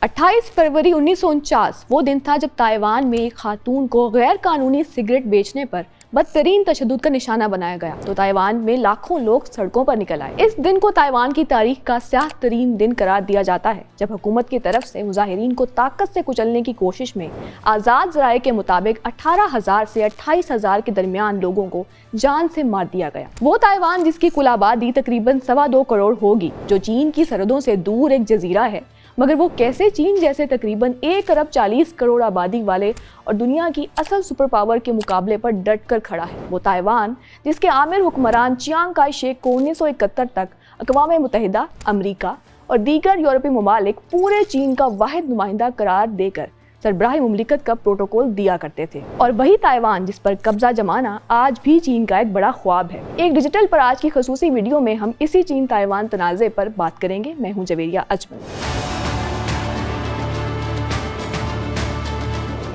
28 फरवरी 1949 वो दिन था जब ताइवान में एक खातून को गैर कानूनी सिगरेट बेचने पर बदतरीन तशद्दुद का निशाना बनाया गया तो ताइवान में लाखों लोग सड़कों पर निकल आए। इस दिन को ताइवान की तारीख का स्याह तरीन दिन करार दिया जाता है जब हुकूमत की तरफ से मुजाहिरीन को ताकत से कुचलने की कोशिश में आज़ाद ज़राए के मुताबिक 18,000 से 28,000 के दरमियान लोगों को जान से मार दिया गया। वो ताइवान जिसकी कुल आबादी तकरीबन 2.25 करोड़ होगी, जो चीन की सरहदों से दूर एक जजीरा है, मगर वो कैसे चीन जैसे तकरीबन 1 अरब 40 करोड़ आबादी वाले और दुनिया की असल सुपर पावर के मुकाबले पर डट कर खड़ा है। वो ताइवान जिसके आमिर हुक्मरान चियांग काई शेक को 1971 तक अक़वाम मुत्तहिदा, अमरीका और दीगर यूरोपीय ममालिक पूरे चीन का वाहिद नुमाइंदा करार देकर सरबराह मुमलिकत का प्रोटोकॉल दिया करते थे। और वही ताइवान जिस पर कब्जा जमाना आज भी चीन का एक बड़ा ख्वाब है। एक डिजिटल पर आज की खसूसी वीडियो में हम इसी चीन ताइवान तनाज़े पर बात करेंगे। मैं हूँ जवेरिया अजमल।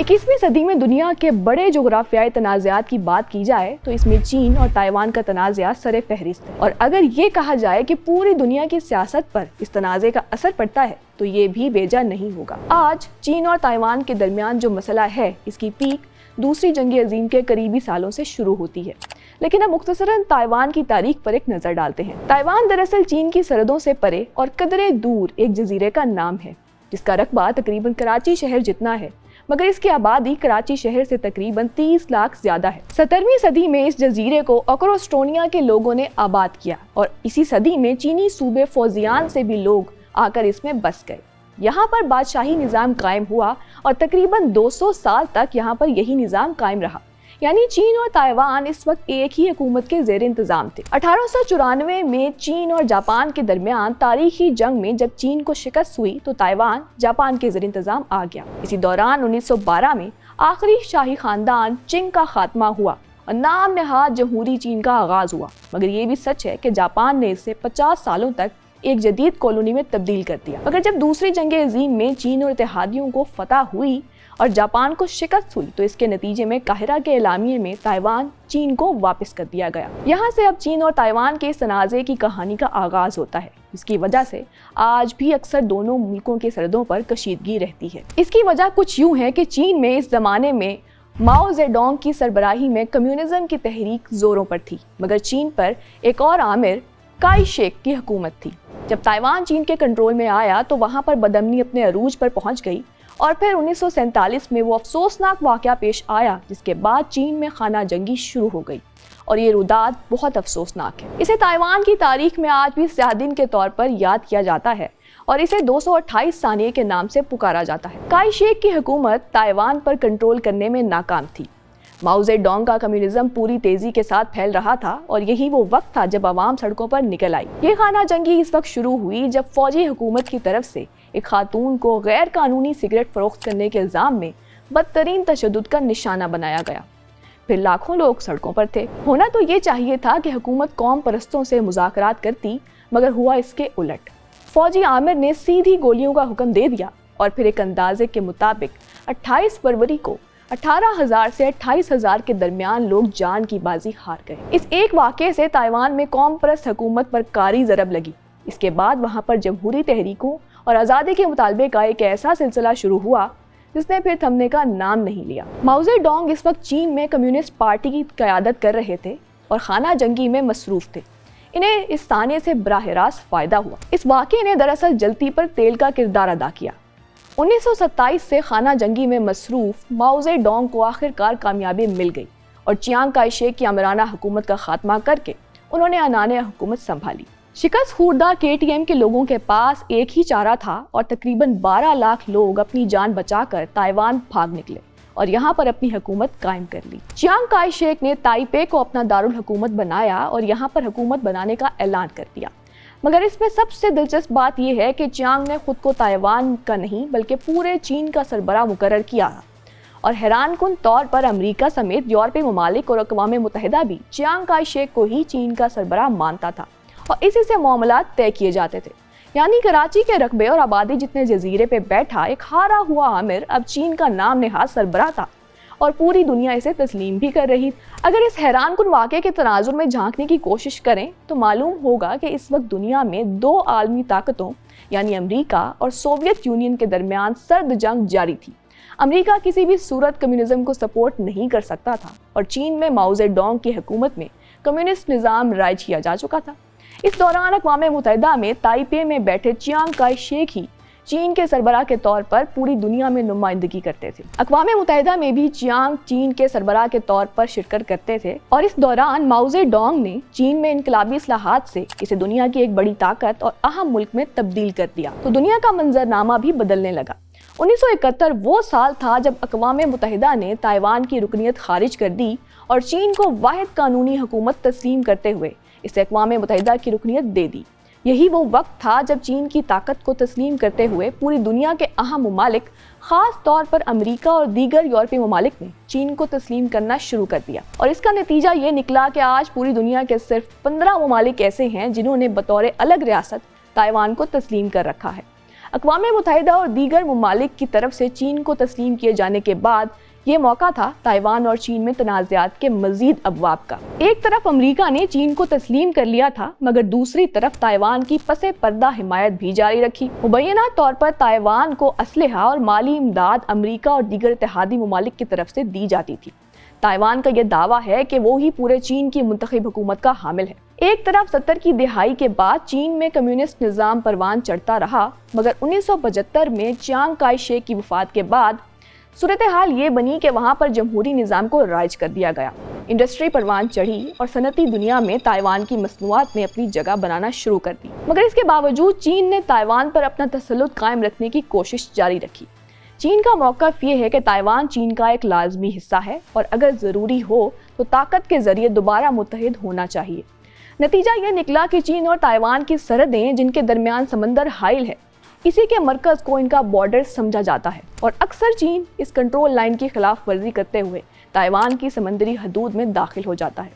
21वीं सदी में दुनिया के बड़े जोग्राफियाई तनाज़ात की बात की जाए तो इसमें चीन और ताइवान का तनाज़ा सरे फहरिस्त है। और अगर ये कहा जाए कि पूरी दुनिया की सियासत पर इस तनाज़े का असर पड़ता है तो ये भी बेजा नहीं होगा। आज चीन और ताइवान के दरमियान जो मसला है, इसकी पीक दूसरी जंग अजीम के करीबी सालों से शुरू होती है। लेकिन अब मुख्तसरन ताइवान की तारीख पर एक नज़र डालते हैं। ताइवान दरअसल चीन की सरहदों से परे और कदरे दूर एक जजीरे का नाम है जिसका रकबा तकरीबन कराची शहर जितना है, मगर इसकी आबादी कराची शहर से तकरीबन 30 लाख ज्यादा है। 17वीं सदी में इस जजीरे को ओक्रोस्टोनिया के लोगों ने आबाद किया और इसी सदी में चीनी सूबे फौजियान से भी लोग आकर इसमें बस गए। यहाँ पर बादशाही निज़ाम कायम हुआ और तकरीबन 200 साल तक यहाँ पर यही निज़ाम कायम रहा। यानी चीन और ताइवान इस वक्त एक ही हुकूमत के ज़ेर इंतज़ाम थे। 1894 में चीन और जापान के दरमियान तारीखी जंग में जब चीन को शिकस्त हुई तो ताइवान जापान के ज़ेर इंतज़ाम आ गया। इसी दौरान 1912 में आखिरी शाही खानदान चिंग का खात्मा हुआ और नाम नहाद जमहूरी चीन का आगाज़ हुआ। मगर ये भी सच है कि जापान ने इसे 50 सालों तक एक जदीद कॉलोनी में तब्दील कर दिया। मगर जब दूसरी जंग अजीम में चीन और इत्तेहादियों को फतह हुई और जापान को शिकस्त हुई तो इसके नतीजे में काहिरा के एलामिये में ताइवान चीन को वापस कर दिया गया। यहाँ से अब चीन और ताइवान के इस तनाज़े की कहानी का आगाज होता है। इसकी वजह से आज भी अक्सर दोनों मुल्कों की सरहदों पर कशीदगी रहती है। इसकी वजह कुछ यूँ है कि चीन में इस जमाने में माओ जेडोंग की सरबराही में कम्युनिज्म की तहरीक जोरों पर थी, मगर चीन पर एक और आमिर काई शेक की हुकूमत थी। जब ताइवान चीन के कंट्रोल में आया तो वहाँ पर बदअमनी अपने अरूज पर पहुँच गई और फिर 1947 में वो अफसोसनाक वाक़या पेश आया जिसके बाद चीन में खाना जंगी शुरू हो गई और ये रुदाद बहुत अफसोसनाक है। इसे ताइवान की तारीख में आज भी स्याह दिन के तौर पर याद किया जाता है और इसे 228 सानिये के नाम से पुकारा जाता है। काई शेक की हुकूमत ताइवान पर कंट्रोल करने में नाकाम थी। माओ जेडोंग का कम्युनिज्म पूरी तेजी के साथ फैल रहा था और यही वो वक्त था जब आवाम सड़कों पर निकल आई। ये खाना जंगी इस वक्त शुरू हुई जब फौजी हुकूमत की तरफ से एक खातून को गैर कानूनी सिगरेट फरोख्त करने के इल्ज़ाम में बदतरीन तशद्दुद का निशाना बनाया गया। फिर लाखों लोग सड़कों पर थे। होना तो ये चाहिए था कि हुकूमत कौम परस्तों से मुज़ाकरात करती, मगर हुआ इसके उलट। फौजी आमिर ने सीधी गोलियों का हुक्म दे दिया और फिर एक अंदाजे के मुताबिक 28 फरवरी को 18,000 से 28,000 के दरमियान लोग जान की बाजी हार गए। इस एक वाक़े से ताइवान में कौम परस्त हुकूमत पर कारी ज़रब लगी। इसके बाद वहाँ पर जमहूरी तहरीकों और आज़ादी के मुतालबे का एक ऐसा सिलसिला शुरू हुआ जिसने फिर थमने का नाम नहीं लिया। माओ जेडोंग इस वक्त चीन में कम्युनिस्ट पार्टी की क़यादत कर रहे थे और खाना जंगी में मसरूफ़ थे। इन्हें इस ताने से बराह रास्त फ़ायदा हुआ। इस वाक़े ने दरअसल जलती पर तेल का किरदार अदा किया। 1927 से खाना जंगी में मसरूफ़ माओ जेडोंग को आखिरकार कामयाबी मिल गई और चियांग काई शेक की आमिराना हुकूमत का खात्मा करके उन्होंने अनाने हुकूमत संभाली। शिकस्त खुर्दा KTM के लोगों के पास एक ही चारा था और तकरीबन 12 लाख लोग अपनी जान बचाकर ताइवान भाग निकले और यहाँ पर अपनी हुकूमत कायम कर ली। चियांग काई शेक ने ताइपे को अपना दारुल हुकूमत बनाया और यहाँ पर हुकूमत बनाने का ऐलान कर दिया। मगर इसमें सबसे दिलचस्प बात यह है कि चियांग ने खुद को ताइवान का नहीं बल्कि पूरे चीन का सरबराह मुकर्रर किया और हैरानकुन तौर पर अमेरिका समेत यूरोपीय ममालिक और अक़वाम मुत्तहिदा भी चियांग काई शेक को ही चीन का सरबराह मानता था और इसी से मामलात तय किए जाते थे। यानी कराची के रकबे और आबादी जितने जजीरे पे बैठा एक हारा हुआ आमिर अब चीन का नाम नेहाद सरबराह था और पूरी दुनिया इसे तस्लीम भी कर रही। अगर इस हैरानकुन वाक़े के तनाजुर में झांकने की कोशिश करें तो मालूम होगा कि इस वक्त दुनिया में 2 आलमी ताकतों यानी अमेरिका और सोवियत यूनियन के दरमियान सर्द जंग जारी थी। अमेरिका किसी भी सूरत कम्युनिज्म को सपोर्ट नहीं कर सकता था और चीन में माओ जेडोंग की हुकूमत में कम्युनिस्ट निज़ाम राइज किया जा चुका था। इस दौरान अक़वाम मुत्तहिदा में ताइपे में बैठे चियांग काई शेक ही चीन के सरबराह के तौर पर पूरी दुनिया में नुमाइंदगी करते थे। अक़वाम मुत्तहिदा में भी चियांग चीन के सरबराह के तौर पर शिरकत करते थे और इस दौरान माओ जेडोंग ने चीन में इनकलाबी इस्लाहात से इसे दुनिया की एक बड़ी ताकत और अहम मुल्क में तब्दील कर दिया, तो दुनिया का मंजरनामा भी बदलने लगा। 1971 वो साल था जब अक़वाम मुत्तहिदा ने ताइवान की रुकनियत खारिज कर दी और चीन को वाहिद कानूनी हुकूमत तस्लीम करते हुए इसे अक़वाम मुत्तहिदा की रुकनियत दे दी। यही वो वक्त था जब चीन की ताकत को तस्लीम करते हुए पूरी दुनिया के अहम ममालिक, ख़ास तौर पर अमेरिका और दीगर यूरोपीय ममालिक ने चीन को तस्लीम करना शुरू कर दिया। और इसका नतीजा ये निकला कि आज पूरी दुनिया के सिर्फ 15 ममालिक ऐसे हैं जिन्होंने बतौर अलग रियासत ताइवान को तस्लीम कर रखा है। अक़वाम मुत्तहिदा और दीगर ममालिक की तरफ से चीन को तस्लीम किए जाने के बाद ये मौका था ताइवान और चीन में तनाज़ात के मज़ीद अबवाब का। एक तरफ अमेरिका ने चीन को तस्लीम कर लिया था, मगर दूसरी तरफ ताइवान की पसे पर्दा हिमायत भी जारी रखी। मुबैना तौर पर ताइवान को असलहा और माली इमदाद अमेरिका और दीगर इत्तेहादी ममालिक की तरफ से दी जाती थी। ताइवान का यह दावा है कि वो ही पूरे चीन की मुंतखब हुकूमत का हामिल है। एक तरफ 70 की दिहाई के बाद चीन में कम्युनिस्ट निज़ाम परवान चढ़ता रहा, मगर 1975 में चियांग काई शेक की वफात के बाद सूरत हाल ये बनी कि वहाँ पर जमहूरी निज़ाम को राइज कर दिया गया। इंडस्ट्री परवान चढ़ी और सनती दुनिया में ताइवान की मसनूआत ने अपनी जगह बनाना शुरू कर दी, मगर इसके बावजूद चीन ने ताइवान पर अपना तसल्लुत कायम रखने की कोशिश जारी रखी। चीन का मौक़िफ़ ये है कि ताइवान चीन का एक लाजमी हिस्सा है और अगर ज़रूरी हो तो ताकत के ज़रिए दोबारा मुत्तहिद होना चाहिए। नतीजा ये निकला कि चीन और ताइवान की सरहदें, जिनके दरमियान समंदर हाइल है, इसी के मरकज़ को इनका बॉर्डर समझा जाता है और अक्सर चीन इस कंट्रोल लाइन की खिलाफ वर्जी करते हुए ताइवान की समंदरी हदूद में दाखिल हो जाता है।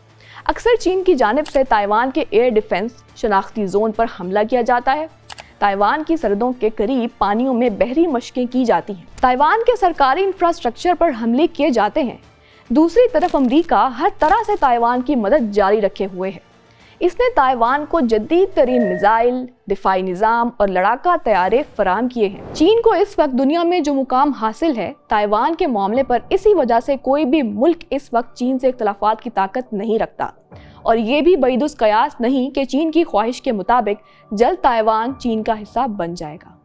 अक्सर चीन की जानिब से ताइवान के एयर डिफेंस शनाख्ती जोन पर हमला किया जाता है। ताइवान की सरहदों के करीब पानियों में बहरी मशकें की जाती हैं। ताइवान के सरकारी इंफ्रास्ट्रक्चर पर हमले किए जाते हैं। दूसरी तरफ अमेरिका हर तरह से ताइवान की मदद जारी रखे हुए है। इसने ताइवान को जदीद तरीन मिसाइल, दिफाई निज़ाम और लड़ाका तैयारे फराहम किए हैं। चीन को इस वक्त दुनिया में जो मुकाम हासिल है ताइवान के मामले पर, इसी वजह से कोई भी मुल्क इस वक्त चीन से इख्तलाफात की ताकत नहीं रखता और ये भी बैदुस कयास नहीं कि चीन की ख्वाहिश के मुताबिक जल्द ताइवान चीन का हिस्सा बन जाएगा।